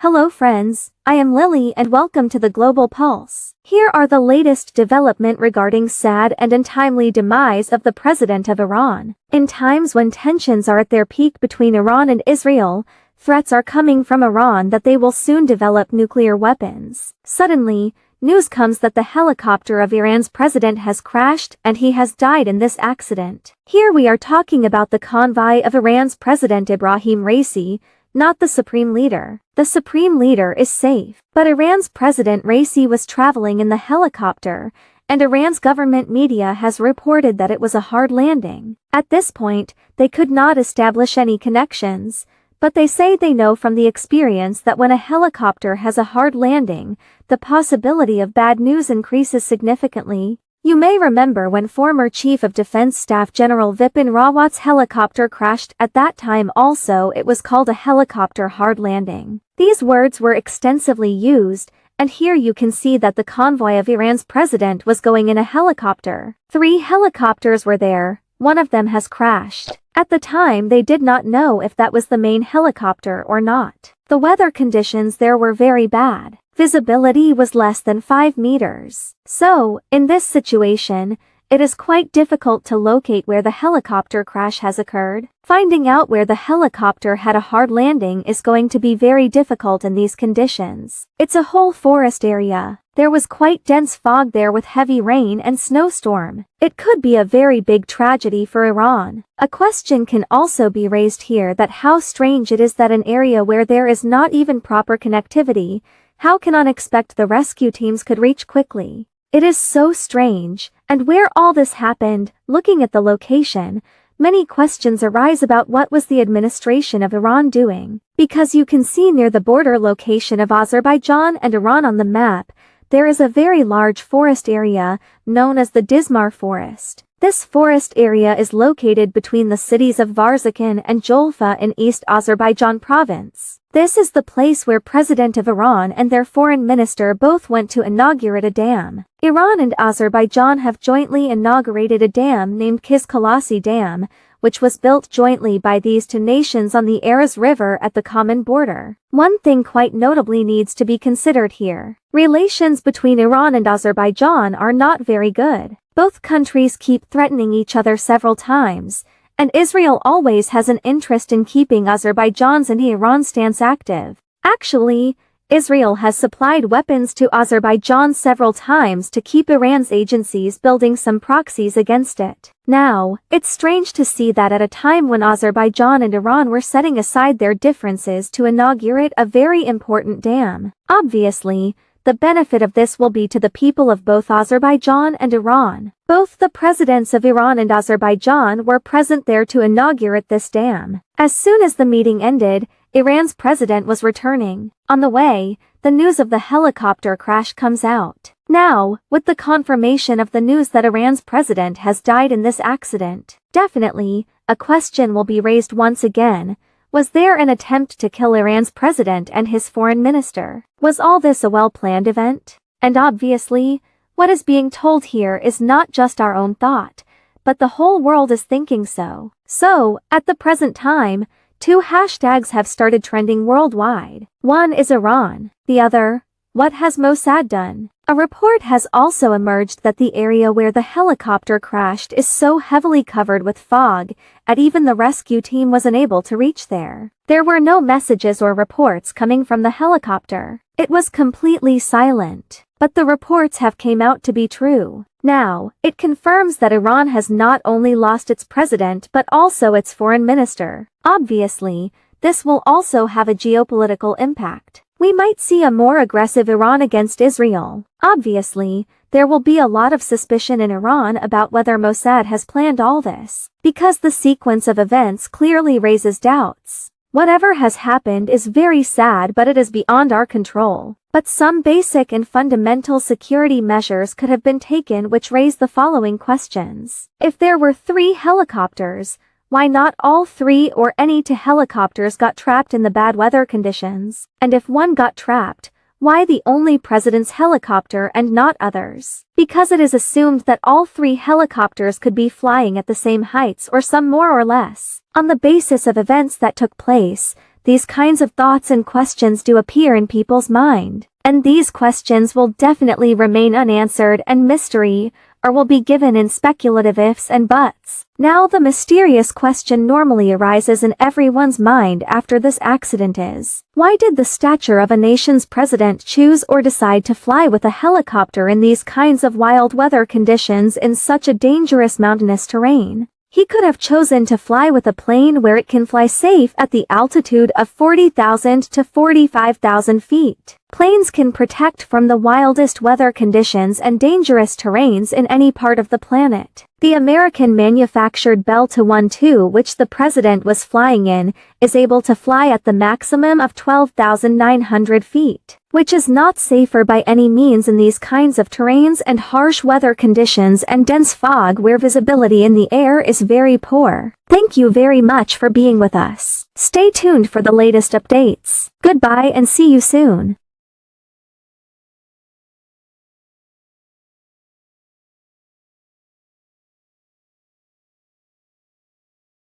Hello friends, I am Lily and welcome to the Global Pulse. Here are the latest development regarding sad and untimely demise of the president of Iran. In times when tensions are at their peak between Iran and Israel, threats are coming from Iran that they will soon develop nuclear weapons. Suddenly, news comes that the helicopter of Iran's president has crashed and he has died in this accident. Here we are talking about the convoy of Iran's President Ibrahim Raisi, not the supreme leader. The supreme leader is safe, but Iran's President Raisi was traveling in the helicopter, and Iran's government media has reported that it was a hard landing. At this point, they could not establish any connections, but they say they know from the experience that when a helicopter has a hard landing, the possibility of bad news increases significantly. You may remember when former Chief of Defense Staff General Vipin Rawat's helicopter crashed. At that time also it was called a helicopter hard landing. These words were extensively used, and here you can see that the convoy of Iran's president was going in a helicopter. 3 helicopters were there, one of them has crashed. At the time they did not know if that was the main helicopter or not. The weather conditions there were very bad. Visibility was less than 5 meters. So, in this situation, it is quite difficult to locate where the helicopter crash has occurred. Finding out where the helicopter had a hard landing is going to be very difficult in these conditions. It's a whole forest area. There was quite dense fog there with heavy rain and snowstorm. It could be a very big tragedy for Iran. A question can also be raised here that how strange it is that an area where there is not even proper connectivity, how can one expect the rescue teams could reach quickly? It is so strange, and where all this happened, looking at the location, many questions arise about what was the administration of Iran doing. Because you can see near the border location of Azerbaijan and Iran on the map, there is a very large forest area, known as the Demise forest. This forest area is located between the cities of Varzakhan and Jolfa in East Azerbaijan province. This is the place where President of Iran and their foreign minister both went to inaugurate a dam. Iran and Azerbaijan have jointly inaugurated a dam named Kizkalasi Dam, which was built jointly by these two nations on the Aras River at the common border. One thing quite notably needs to be considered here. Relations between Iran and Azerbaijan are not very good. Both countries keep threatening each other several times, and Israel always has an interest in keeping Azerbaijan's anti-Iran stance active. Actually, Israel has supplied weapons to Azerbaijan several times to keep Iran's agencies building some proxies against it. Now, it's strange to see that at a time when Azerbaijan and Iran were setting aside their differences to inaugurate a very important dam. Obviously, the benefit of this will be to the people of both Azerbaijan and Iran. Both the presidents of Iran and Azerbaijan were present there to inaugurate this dam. As soon as the meeting ended, Iran's president was returning. On the way, the news of the helicopter crash comes out. Now, with the confirmation of the news that Iran's president has died in this accident, definitely, a question will be raised once again. Was there an attempt to kill Iran's president and his foreign minister? Was all this a well-planned event? And obviously, what is being told here is not just our own thought, but the whole world is thinking so. So, at the present time, 2 hashtags have started trending worldwide. One is Iran. The other, what has Mossad done? A report has also emerged that the area where the helicopter crashed is so heavily covered with fog, and even the rescue team was unable to reach there. There were no messages or reports coming from the helicopter. It was completely silent. But the reports have came out to be true. Now, it confirms that Iran has not only lost its president but also its foreign minister. Obviously, this will also have a geopolitical impact. We might see a more aggressive Iran against Israel. Obviously, there will be a lot of suspicion in Iran about whether Mossad has planned all this, because the sequence of events clearly raises doubts. Whatever has happened is very sad, but it is beyond our control. But some basic and fundamental security measures could have been taken which raise the following questions. If there were 3 helicopters, why not all 3 or any 2 helicopters got trapped in the bad weather conditions? And if one got trapped, why the only president's helicopter and not others? Because it is assumed that all 3 helicopters could be flying at the same heights or some more or less. On the basis of events that took place, these kinds of thoughts and questions do appear in people's mind. And these questions will definitely remain unanswered and mystery, or will be given in speculative ifs and buts. Now the mysterious question normally arises in everyone's mind after this accident is, why did the stature of a nation's president choose or decide to fly with a helicopter in these kinds of wild weather conditions in such a dangerous mountainous terrain? He could have chosen to fly with a plane where it can fly safe at the altitude of 40,000 to 45,000 feet. Planes can protect from the wildest weather conditions and dangerous terrains in any part of the planet. The American-manufactured Bell 212, which the president was flying in, is able to fly at the maximum of 12,900 feet, which is not safer by any means in these kinds of terrains and harsh weather conditions and dense fog where visibility in the air is very poor. Thank you very much for being with us. Stay tuned for the latest updates. Goodbye and see you soon.